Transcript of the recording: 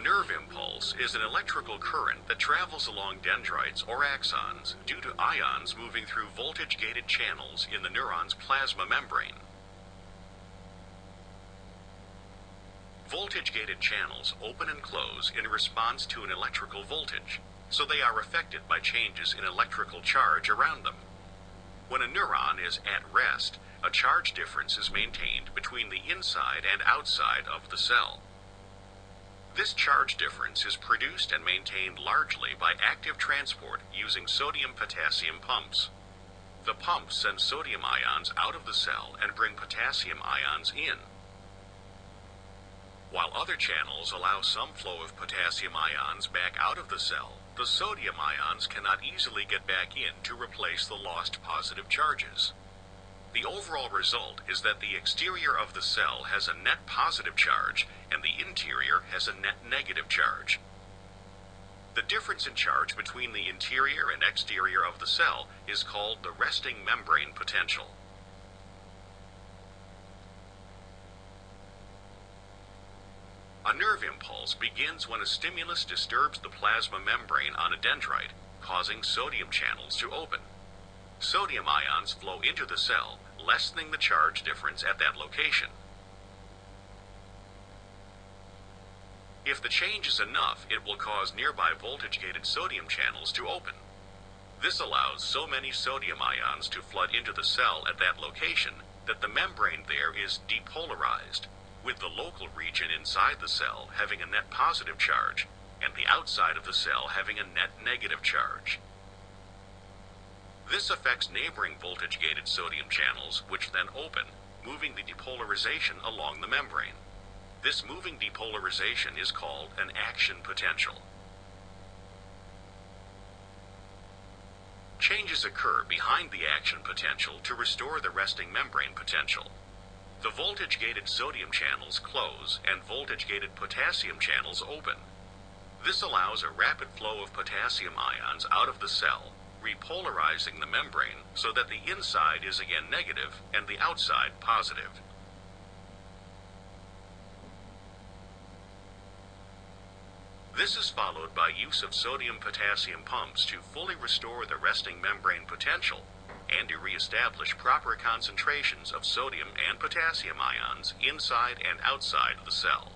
A nerve impulse is an electrical current that travels along dendrites or axons due to ions moving through voltage-gated channels in the neuron's plasma membrane. Voltage-gated channels open and close in response to an electrical voltage, so they are affected by changes in electrical charge around them. When a neuron is at rest, a charge difference is maintained between the inside and outside of the cell. This charge difference is produced and maintained largely by active transport using sodium-potassium pumps. The pumps send sodium ions out of the cell and bring potassium ions in. While other channels allow some flow of potassium ions back out of the cell, the sodium ions cannot easily get back in to replace the lost positive charges. The overall result is that the exterior of the cell has a net positive charge and the interior has a net negative charge. The difference in charge between the interior and exterior of the cell is called the resting membrane potential. A nerve impulse begins when a stimulus disturbs the plasma membrane on a dendrite, causing sodium channels to open. Sodium ions flow into the cell, lessening the charge difference at that location. If the change is enough, it will cause nearby voltage-gated sodium channels to open. This allows so many sodium ions to flood into the cell at that location that the membrane there is depolarized, with the local region inside the cell having a net positive charge and the outside of the cell having a net negative charge. This affects neighboring voltage-gated sodium channels, which then open, moving the depolarization along the membrane. This moving depolarization is called an action potential. Changes occur behind the action potential to restore the resting membrane potential. The voltage-gated sodium channels close and voltage-gated potassium channels open. This allows a rapid flow of potassium ions out of the cell, repolarizing the membrane so that the inside is again negative and the outside positive. This is followed by use of sodium-potassium pumps to fully restore the resting membrane potential and to reestablish proper concentrations of sodium and potassium ions inside and outside the cell.